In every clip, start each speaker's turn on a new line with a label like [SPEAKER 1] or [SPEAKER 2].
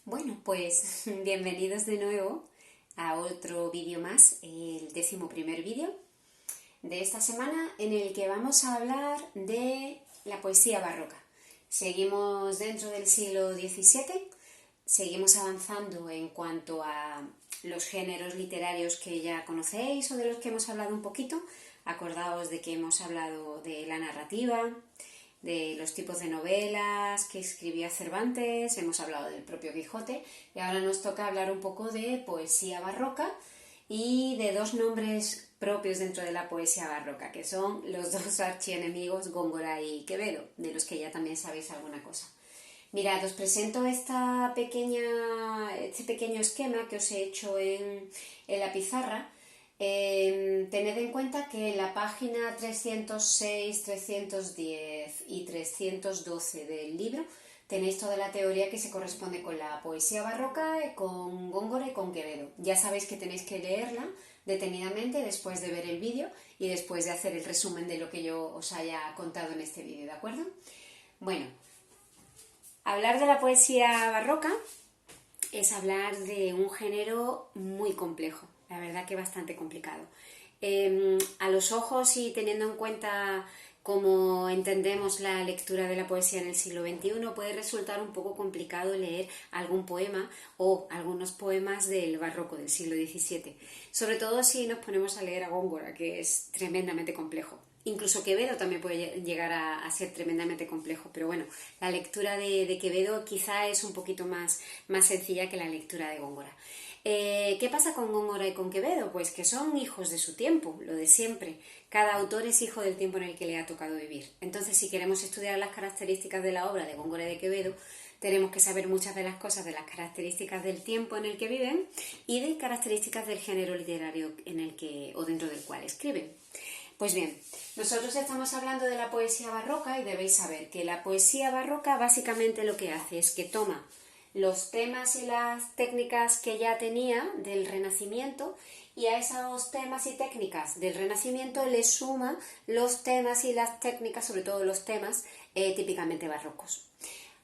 [SPEAKER 1] Bueno, pues bienvenidos de nuevo a otro vídeo más, el 11.º vídeo de esta semana en el que vamos a hablar de la poesía barroca. Seguimos dentro del siglo XVII, seguimos avanzando en cuanto a los géneros literarios que ya conocéis o de los que hemos hablado un poquito. Acordaos de que hemos hablado de la narrativa, de los tipos de novelas que escribía Cervantes, hemos hablado del propio Quijote y ahora nos toca hablar un poco de poesía barroca y de dos nombres propios dentro de la poesía barroca, que son los dos archienemigos Góngora y Quevedo, de los que ya también sabéis alguna cosa. Mirad, os presento este pequeño esquema que os he hecho en la pizarra. Tened en cuenta que en la página 306, 310 y 312 del libro tenéis toda la teoría que se corresponde con la poesía barroca, con Góngora y con Quevedo. Ya sabéis que tenéis que leerla detenidamente después de ver el vídeo y después de hacer el resumen de lo que yo os haya contado en este vídeo, ¿de acuerdo? Bueno, hablar de la poesía barroca es hablar de un género muy complejo, la verdad que bastante complicado. A los ojos y teniendo en cuenta cómo entendemos la lectura de la poesía en el siglo XXI, puede resultar un poco complicado leer algún poema o algunos poemas del barroco del siglo XVII, sobre todo si nos ponemos a leer a Góngora, que es tremendamente complejo. Incluso Quevedo también puede llegar a ser tremendamente complejo, pero bueno, la lectura de Quevedo quizá es un poquito más sencilla que la lectura de Góngora. ¿Qué pasa con Góngora y con Quevedo? Pues que son hijos de su tiempo, lo de siempre. Cada autor es hijo del tiempo en el que le ha tocado vivir. Entonces, si queremos estudiar las características de la obra de Góngora y de Quevedo, tenemos que saber muchas de las cosas de las características del tiempo en el que viven y de características del género literario en el que o dentro del cual escriben. Pues bien, nosotros estamos hablando de la poesía barroca y debéis saber que la poesía barroca básicamente lo que hace es que toma los temas y las técnicas que ya tenía del Renacimiento y a esos temas y técnicas del Renacimiento le suma los temas y las técnicas, sobre todo los temas típicamente barrocos.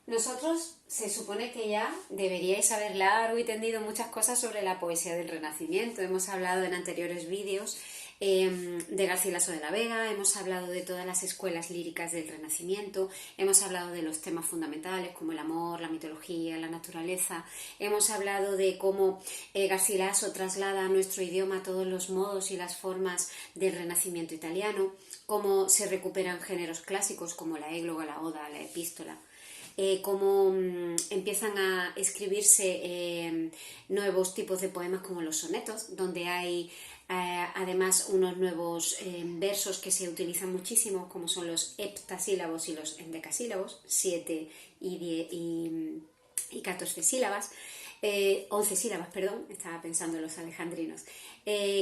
[SPEAKER 1] Nosotros se supone que ya deberíais saber largo y tendido muchas cosas sobre la poesía del Renacimiento. Hemos hablado en anteriores vídeos de Garcilaso de la Vega, hemos hablado de todas las escuelas líricas del Renacimiento, hemos hablado de los temas fundamentales como el amor, la mitología, la naturaleza, hemos hablado de cómo Garcilaso traslada a nuestro idioma todos los modos y las formas del Renacimiento italiano, cómo se recuperan géneros clásicos como la égloga, la oda, la epístola. Cómo empiezan a escribirse nuevos tipos de poemas como los sonetos, donde hay además unos nuevos versos que se utilizan muchísimo, como son los heptasílabos y los endecasílabos, 7 y 14 sílabas. 11 sílabas, perdón, estaba pensando en los alejandrinos.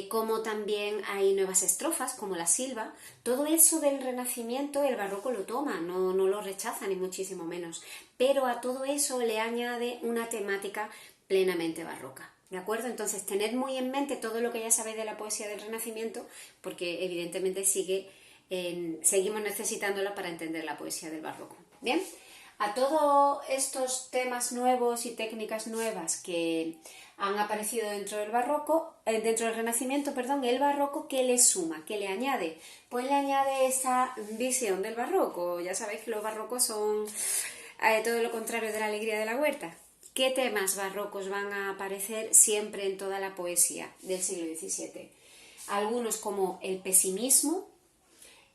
[SPEAKER 1] Como también hay nuevas estrofas, como la silva. Todo eso del Renacimiento el barroco lo toma, no lo rechaza ni muchísimo menos, pero a todo eso le añade una temática plenamente barroca. ¿De acuerdo? Entonces, tened muy en mente todo lo que ya sabéis de la poesía del Renacimiento, porque evidentemente seguimos necesitándola para entender la poesía del barroco. ¿Bien? A todos estos temas nuevos y técnicas nuevas que han aparecido dentro del Renacimiento, el barroco, ¿qué le suma? ¿Qué le añade? Pues le añade esa visión del barroco. Ya sabéis que los barrocos son todo lo contrario de la alegría de la huerta. ¿Qué temas barrocos van a aparecer siempre en toda la poesía del siglo XVII? Algunos como el pesimismo,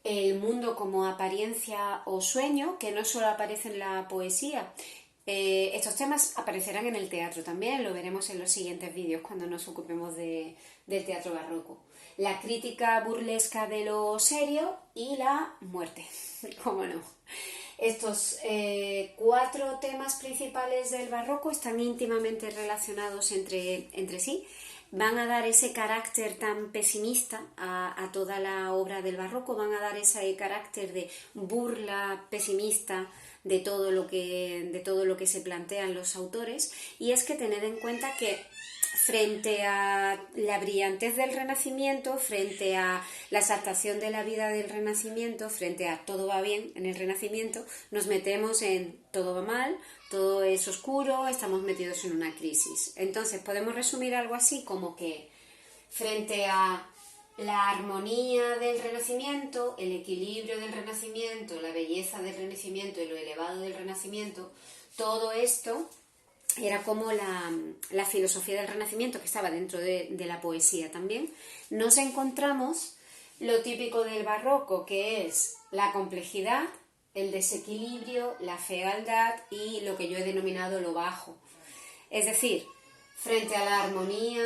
[SPEAKER 1] el mundo como apariencia o sueño, que no solo aparece en la poesía. Estos temas aparecerán en el teatro también, lo veremos en los siguientes vídeos cuando nos ocupemos del teatro barroco. La crítica burlesca de lo serio y la muerte, cómo no. Estos 4 temas principales del barroco están íntimamente relacionados entre sí, van a dar ese carácter tan pesimista a toda la obra del barroco, van a dar ese carácter de burla pesimista de todo lo que se plantean los autores, y es que tened en cuenta que frente a la brillantez del Renacimiento, frente a la exaltación de la vida del Renacimiento, frente a todo va bien en el Renacimiento, nos metemos en todo va mal, todo es oscuro, estamos metidos en una crisis. Entonces podemos resumir algo así como que frente a la armonía del Renacimiento, el equilibrio del Renacimiento, la belleza del Renacimiento y lo elevado del Renacimiento, todo esto era como la filosofía del Renacimiento que estaba dentro de la poesía también. Nos encontramos lo típico del barroco, que es la complejidad, el desequilibrio, la fealdad y lo que yo he denominado lo bajo. Es decir, frente a la armonía,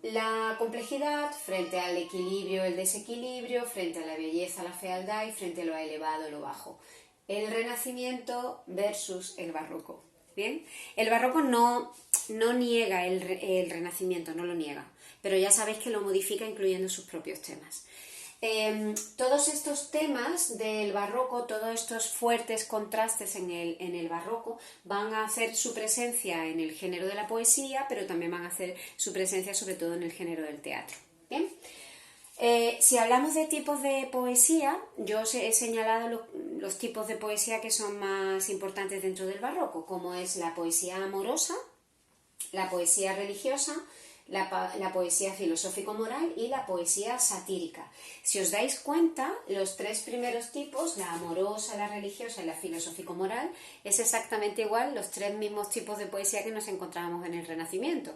[SPEAKER 1] la complejidad, frente al equilibrio, el desequilibrio, frente a la belleza, la fealdad y frente a lo elevado, lo bajo. El Renacimiento versus el barroco. ¿Bien? El barroco no niega el Renacimiento, no lo niega, pero ya sabéis que lo modifica incluyendo sus propios temas. Todos estos temas del barroco, todos estos fuertes contrastes en el barroco van a hacer su presencia en el género de la poesía, pero también van a hacer su presencia sobre todo en el género del teatro. ¿Bien? Si hablamos de tipos de poesía, yo os he señalado los tipos de poesía que son más importantes dentro del barroco, como es la poesía amorosa, la poesía religiosa, la poesía filosófico-moral y la poesía satírica. Si os dais cuenta, los tres primeros tipos, la amorosa, la religiosa y la filosófico-moral, es exactamente igual los tres mismos tipos de poesía que nos encontrábamos en el Renacimiento.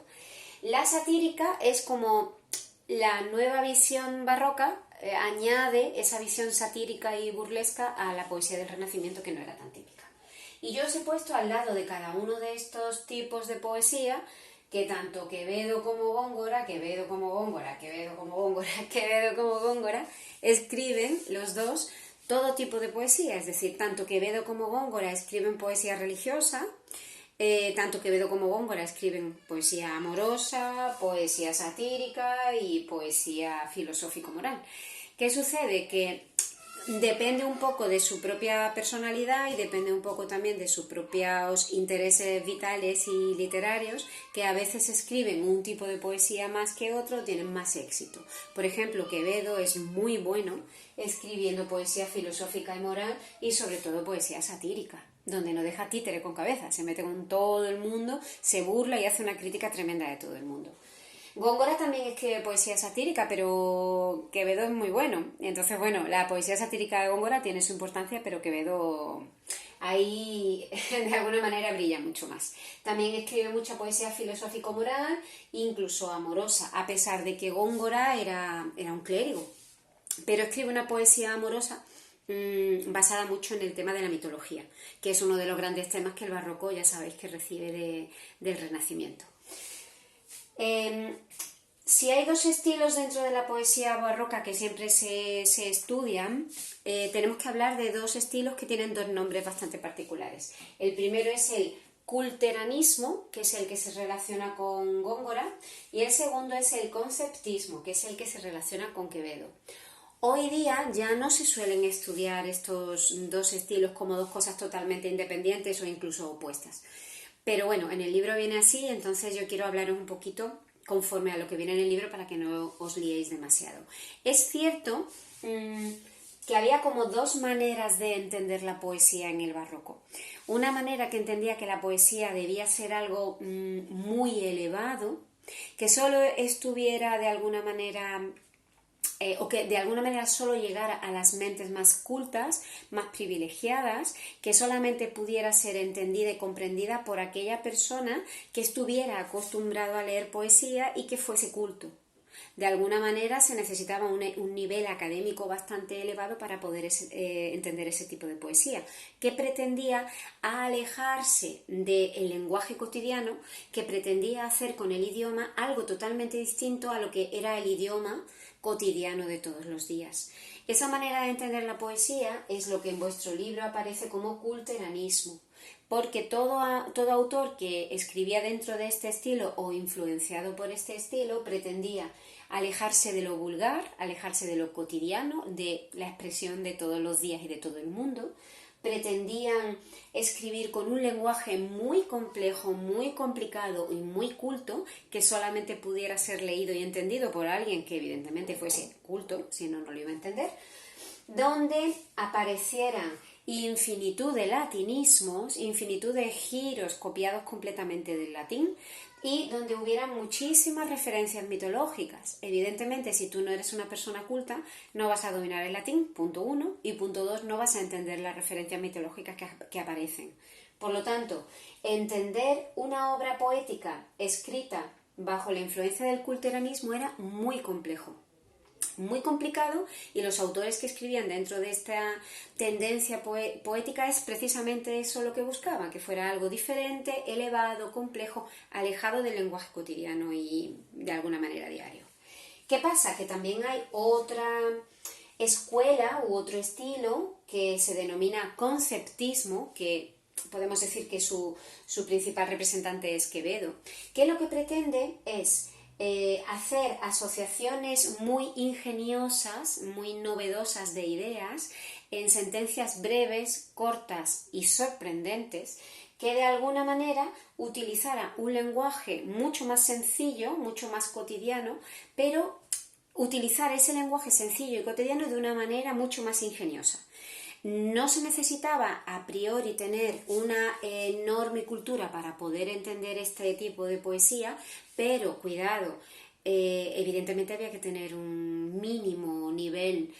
[SPEAKER 1] La satírica es como la nueva visión barroca, añade esa visión satírica y burlesca a la poesía del Renacimiento que no era tan típica. Y yo os he puesto al lado de cada uno de estos tipos de poesía que tanto Quevedo como Góngora, Quevedo como Góngora, Quevedo como Góngora, Quevedo como Góngora, escriben los dos todo tipo de poesía, es decir, tanto Quevedo como Góngora escriben poesía religiosa, tanto Quevedo como Góngora escriben poesía amorosa, poesía satírica y poesía filosófico-moral. ¿Qué sucede? Que depende un poco de su propia personalidad y depende un poco también de sus propios intereses vitales y literarios, que a veces escriben un tipo de poesía más que otro, tienen más éxito. Por ejemplo, Quevedo es muy bueno escribiendo poesía filosófica y moral y sobre todo poesía satírica, donde no deja títere con cabeza, se mete con todo el mundo, se burla y hace una crítica tremenda de todo el mundo. Góngora también escribe poesía satírica, pero Quevedo es muy bueno. Entonces, bueno, la poesía satírica de Góngora tiene su importancia, pero Quevedo ahí de alguna manera brilla mucho más. También escribe mucha poesía filosófico-moral, incluso amorosa, a pesar de que Góngora era un clérigo. Pero escribe una poesía amorosa basada mucho en el tema de la mitología, que es uno de los grandes temas que el barroco ya sabéis que recibe del Renacimiento. Si hay dos estilos dentro de la poesía barroca que siempre se estudian, tenemos que hablar de dos estilos que tienen dos nombres bastante particulares. El primero es el culteranismo, que es el que se relaciona con Góngora, y el segundo es el conceptismo, que es el que se relaciona con Quevedo. Hoy día ya no se suelen estudiar estos dos estilos como dos cosas totalmente independientes o incluso opuestas. Pero bueno, en el libro viene así, entonces yo quiero hablaros un poquito conforme a lo que viene en el libro para que no os liéis demasiado. Es cierto que había como dos maneras de entender la poesía en el barroco. Una manera que entendía que la poesía debía ser algo muy elevado, que solo estuviera de alguna manera o que de alguna manera solo llegara a las mentes más cultas, más privilegiadas, que solamente pudiera ser entendida y comprendida por aquella persona que estuviera acostumbrado a leer poesía y que fuese culto. De alguna manera se necesitaba un nivel académico bastante elevado para poder entender ese tipo de poesía, que pretendía alejarse del lenguaje cotidiano, que pretendía hacer con el idioma algo totalmente distinto a lo que era el idioma cotidiano de todos los días. Esa manera de entender la poesía es lo que en vuestro libro aparece como culteranismo, porque todo autor que escribía dentro de este estilo o influenciado por este estilo pretendía alejarse de lo vulgar, alejarse de lo cotidiano, de la expresión de todos los días y de todo el mundo. Pretendían escribir con un lenguaje muy complejo, muy complicado y muy culto, que solamente pudiera ser leído y entendido por alguien que evidentemente fuese culto, si no, no lo iba a entender, donde aparecieran infinitud de latinismos, infinitud de giros copiados completamente del latín y donde hubiera muchísimas referencias mitológicas. Evidentemente, si tú no eres una persona culta, no vas a dominar el latín, punto 1, y punto 2, no vas a entender las referencias mitológicas que aparecen. Por lo tanto, entender una obra poética escrita bajo la influencia del culteranismo era muy complejo, muy complicado, y los autores que escribían dentro de esta tendencia poética es precisamente eso lo que buscaban, que fuera algo diferente, elevado, complejo, alejado del lenguaje cotidiano y de alguna manera diario. ¿Qué pasa? Que también hay otra escuela u otro estilo que se denomina conceptismo, que podemos decir que su principal representante es Quevedo, que lo que pretende es hacer asociaciones muy ingeniosas, muy novedosas de ideas, en sentencias breves, cortas y sorprendentes, que de alguna manera utilizara un lenguaje mucho más sencillo, mucho más cotidiano, pero utilizar ese lenguaje sencillo y cotidiano de una manera mucho más ingeniosa. No se necesitaba a priori tener una enorme cultura para poder entender este tipo de poesía, pero cuidado, evidentemente había que tener un mínimo nivel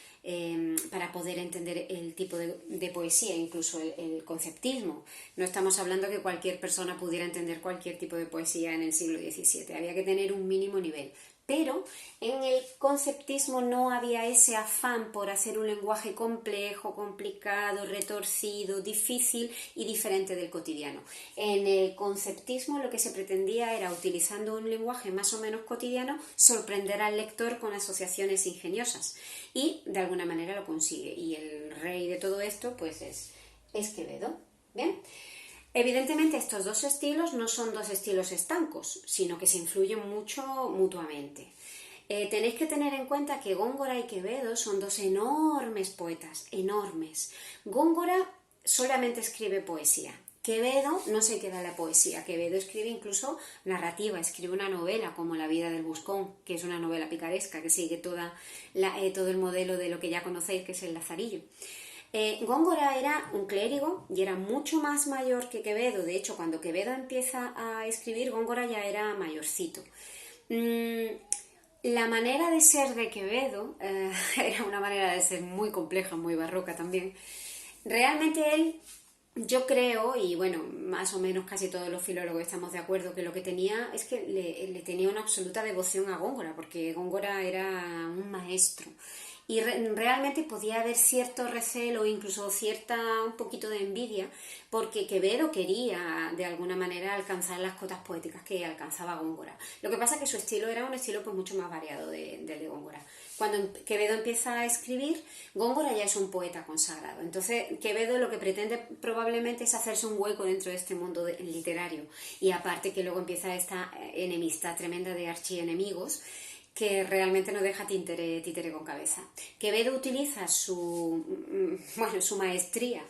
[SPEAKER 1] para poder entender el tipo de poesía, incluso el conceptismo. No estamos hablando que cualquier persona pudiera entender cualquier tipo de poesía en el siglo XVII, había que tener un mínimo nivel. Pero en el conceptismo no había ese afán por hacer un lenguaje complejo, complicado, retorcido, difícil y diferente del cotidiano. En el conceptismo lo que se pretendía era, utilizando un lenguaje más o menos cotidiano, sorprender al lector con asociaciones ingeniosas. Y de alguna manera lo consigue. Y el rey de todo esto pues es Quevedo. ¿Bien? Evidentemente estos dos estilos no son dos estilos estancos, sino que se influyen mucho mutuamente. Tenéis que tener en cuenta que Góngora y Quevedo son dos enormes poetas, enormes. Góngora solamente escribe poesía. Quevedo no se queda en la poesía. Quevedo escribe incluso narrativa, escribe una novela como La vida del Buscón, que es una novela picaresca que sigue todo el modelo de lo que ya conocéis, que es el Lazarillo. Góngora era un clérigo y era mucho más mayor que Quevedo. De hecho, cuando Quevedo empieza a escribir, Góngora ya era mayorcito. La manera de ser de Quevedo era una manera de ser muy compleja, muy barroca también. Realmente él, yo creo, y bueno, más o menos casi todos los filólogos estamos de acuerdo, que lo que tenía es que le tenía una absoluta devoción a Góngora, porque Góngora era un maestro. Y realmente podía haber cierto recelo, incluso un poquito de envidia, porque Quevedo quería de alguna manera alcanzar las cotas poéticas que alcanzaba Góngora. Lo que pasa es que su estilo era un estilo pues mucho más variado del de Góngora. Cuando Quevedo empieza a escribir, Góngora ya es un poeta consagrado. Entonces Quevedo lo que pretende probablemente es hacerse un hueco dentro de este mundo literario. Y aparte que luego empieza esta enemistad tremenda de archienemigos, que realmente no deja títere con cabeza. Quevedo utiliza su maestría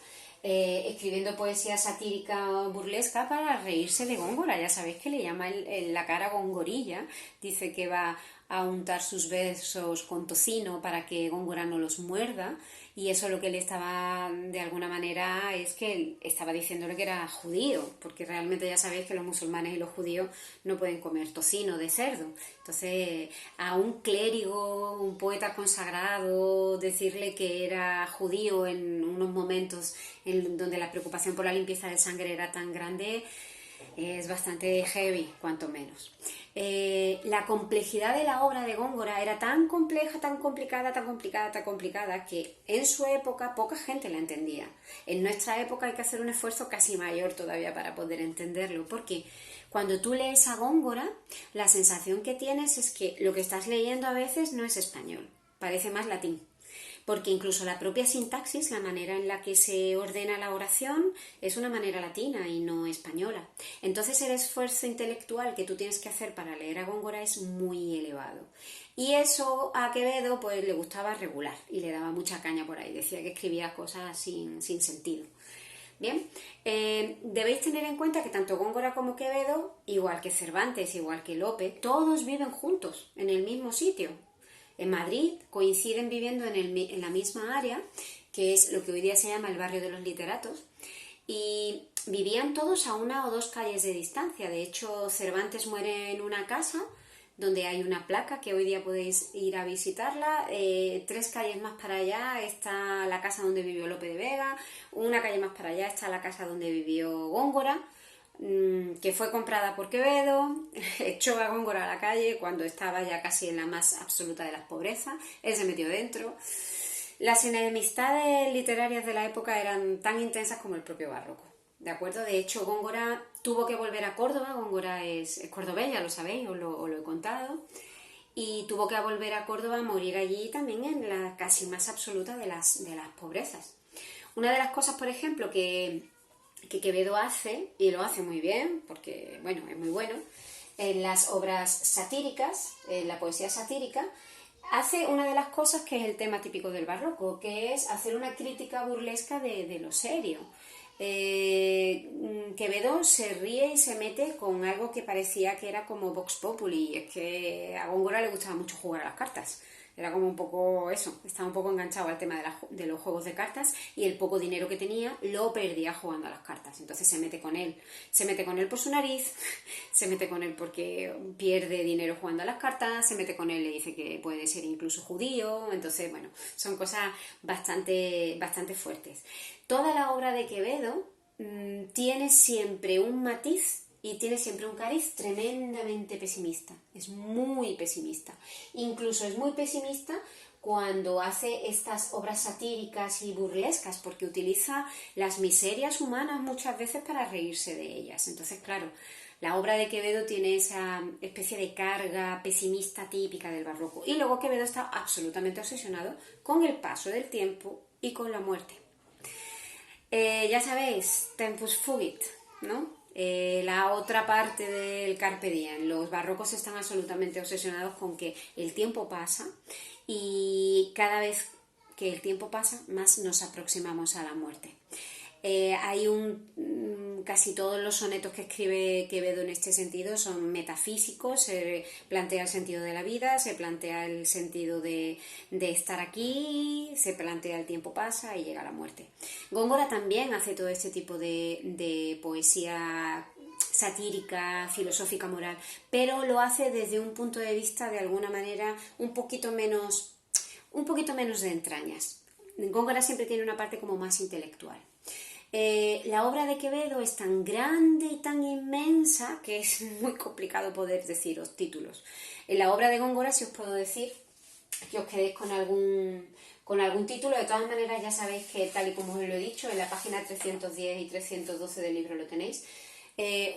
[SPEAKER 1] escribiendo poesía satírica burlesca para reírse de Góngora. Ya sabéis que le llama la cara gongorilla, dice que va a untar sus versos con tocino para que Góngora no los muerda, y eso lo que le estaba, de alguna manera, es que él estaba diciéndole que era judío, porque realmente ya sabéis que los musulmanes y los judíos no pueden comer tocino de cerdo. Entonces, a un clérigo, un poeta consagrado, decirle que era judío en unos momentos en donde la preocupación por la limpieza de sangre era tan grande, es bastante heavy, cuanto menos. La complejidad de la obra de Góngora era tan compleja, tan complicada, que en su época poca gente la entendía. En nuestra época hay que hacer un esfuerzo casi mayor todavía para poder entenderlo, porque cuando tú lees a Góngora, la sensación que tienes es que lo que estás leyendo a veces no es español, parece más latín. Porque incluso la propia sintaxis, la manera en la que se ordena la oración, es una manera latina y no española. Entonces el esfuerzo intelectual que tú tienes que hacer para leer a Góngora es muy elevado. Y eso a Quevedo pues le gustaba regular y le daba mucha caña por ahí. Decía que escribía cosas sin sentido. Bien, debéis tener en cuenta que tanto Góngora como Quevedo, igual que Cervantes, igual que Lope, todos viven juntos en el mismo sitio. En Madrid, coinciden viviendo en la misma área, que es lo que hoy día se llama el barrio de los literatos, y vivían todos a 1 o 2 calles de distancia. De hecho, Cervantes muere en una casa donde hay una placa que hoy día podéis ir a visitarla. 3 calles más para allá está la casa donde vivió Lope de Vega, una calle más para allá está la casa donde vivió Góngora, que fue comprada por Quevedo, echó a Góngora a la calle cuando estaba ya casi en la más absoluta de las pobrezas, él se metió dentro. Las enemistades literarias de la época eran tan intensas como el propio barroco, ¿de acuerdo? De hecho, Góngora tuvo que volver a Córdoba. Góngora es cordobés, ya lo sabéis, os lo he contado, y tuvo que volver a Córdoba a morir allí también en la casi más absoluta de las pobrezas. Una de las cosas, por ejemplo, que Quevedo hace, y lo hace muy bien, porque, bueno, es muy bueno, en las obras satíricas, en la poesía satírica, hace una de las cosas que es el tema típico del barroco, que es hacer una crítica burlesca de lo serio. Quevedo se ríe y se mete con algo que parecía que era como Vox Populi, y es que a Góngora le gustaba mucho jugar a las cartas. Era como un poco eso, estaba un poco enganchado al tema de los juegos de cartas, y el poco dinero que tenía lo perdía jugando a las cartas. Entonces se mete con él por su nariz, se mete con él porque pierde dinero jugando a las cartas, se mete con él, le dice que puede ser incluso judío. Entonces, bueno, son cosas bastante fuertes. Toda la obra de Quevedo tiene siempre un matiz y tiene siempre un cariz tremendamente pesimista. Es muy pesimista. Incluso es muy pesimista cuando hace estas obras satíricas y burlescas, porque utiliza las miserias humanas muchas veces para reírse de ellas. Entonces, claro, la obra de Quevedo tiene esa especie de carga pesimista típica del barroco. Y luego Quevedo está absolutamente obsesionado con el paso del tiempo y con la muerte. Ya sabéis, tempus fugit, ¿no? La otra parte del Carpe Diem. Los barrocos están absolutamente obsesionados con que el tiempo pasa, y cada vez que el tiempo pasa, más nos aproximamos a la muerte. Casi todos los sonetos que escribe Quevedo en este sentido son metafísicos. Se plantea el sentido de la vida, se plantea el sentido de estar aquí, se plantea el tiempo pasa y llega la muerte. Góngora también hace todo este tipo de poesía satírica, filosófica, moral, pero lo hace desde un punto de vista, de alguna manera, un poquito menos de entrañas. Góngora siempre tiene una parte como más intelectual. La obra de Quevedo es tan grande y tan inmensa que es muy complicado poder deciros títulos. En la obra de Góngora sí os puedo decir que os quedéis con algún título. De todas maneras, ya sabéis que, tal y como os lo he dicho, en la página 310 y 312 del libro lo tenéis.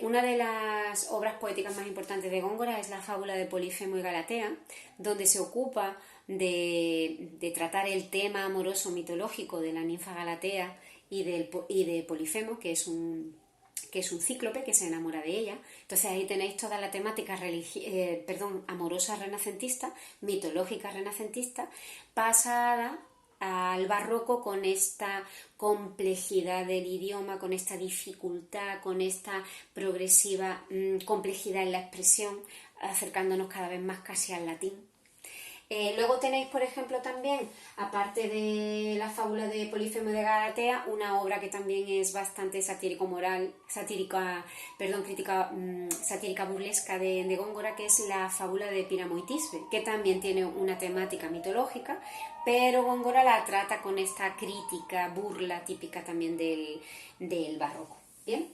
[SPEAKER 1] Una de las obras poéticas más importantes de Góngora es la fábula de Polifemo y Galatea, donde se ocupa de tratar el tema amoroso mitológico de la ninfa Galatea y de Polifemo, que es un cíclope que se enamora de ella. Entonces ahí tenéis toda la temática amorosa renacentista, mitológica renacentista, pasada al barroco con esta complejidad del idioma, con esta dificultad, con esta progresiva complejidad en la expresión, acercándonos cada vez más casi al latín. Luego tenéis, por ejemplo, también, aparte de la fábula de Polifemo y de Galatea, una obra que también es bastante satírica burlesca de Góngora, que es la fábula de Píramo y Tisbe, que también tiene una temática mitológica, pero Góngora la trata con esta crítica, burla típica también del barroco. ¿Bien?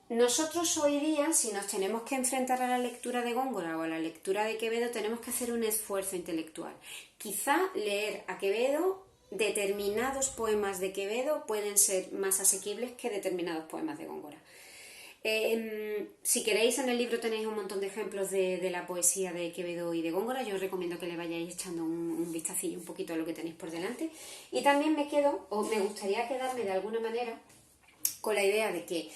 [SPEAKER 1] Nosotros hoy día, si nos tenemos que enfrentar a la lectura de Góngora o a la lectura de Quevedo, tenemos que hacer un esfuerzo intelectual. Quizá leer a Quevedo, determinados poemas de Quevedo pueden ser más asequibles que determinados poemas de Góngora. Si queréis, en el libro tenéis un montón de ejemplos de la poesía de Quevedo y de Góngora. Yo os recomiendo que le vayáis echando un vistacillo un poquito a lo que tenéis por delante. Y también me gustaría quedarme de alguna manera con la idea de que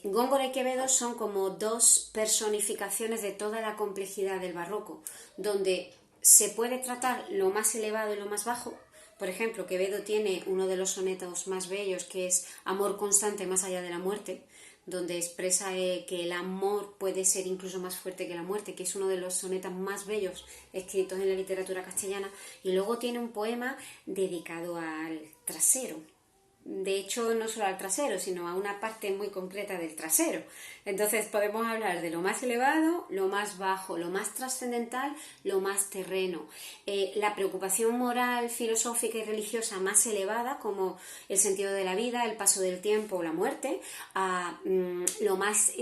[SPEAKER 1] Góngora y Quevedo son como dos personificaciones de toda la complejidad del barroco, donde se puede tratar lo más elevado y lo más bajo. Por ejemplo, Quevedo tiene uno de los sonetos más bellos, que es Amor constante más allá de la muerte, donde expresa que el amor puede ser incluso más fuerte que la muerte, que es uno de los sonetos más bellos escritos en la literatura castellana. Y luego tiene un poema dedicado al trasero. De hecho, no solo al trasero, sino a una parte muy concreta del trasero. Entonces podemos hablar de lo más elevado, lo más bajo, lo más trascendental, lo más terreno. La preocupación moral, filosófica y religiosa más elevada, como el sentido de la vida, el paso del tiempo o la muerte, a lo más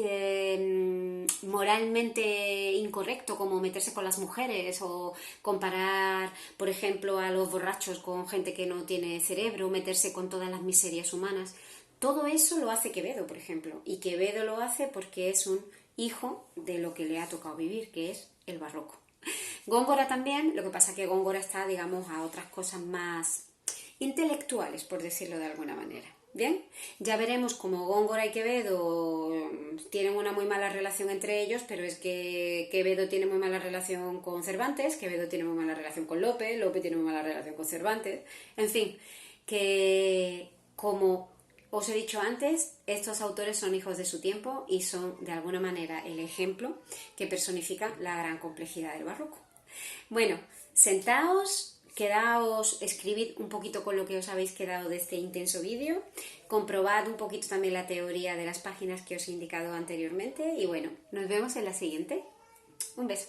[SPEAKER 1] moralmente incorrecto, como meterse con las mujeres o comparar, por ejemplo, a los borrachos con gente que no tiene cerebro, meterse con todas las miserias humanas. Todo eso lo hace Quevedo, por ejemplo, y Quevedo lo hace porque es un hijo de lo que le ha tocado vivir, que es el barroco. Góngora también, lo que pasa es que Góngora está, digamos, a otras cosas más intelectuales, por decirlo de alguna manera. Bien, ya veremos cómo Góngora y Quevedo tienen una muy mala relación entre ellos, pero es que Quevedo tiene muy mala relación con Cervantes, Quevedo tiene muy mala relación con Lope, Lope tiene muy mala relación con Cervantes, en fin, que como os he dicho antes, estos autores son hijos de su tiempo y son de alguna manera el ejemplo que personifica la gran complejidad del barroco. Bueno, sentaos, quedaos, escribid un poquito con lo que os habéis quedado de este intenso vídeo, comprobad un poquito también la teoría de las páginas que os he indicado anteriormente y bueno, nos vemos en la siguiente. Un beso.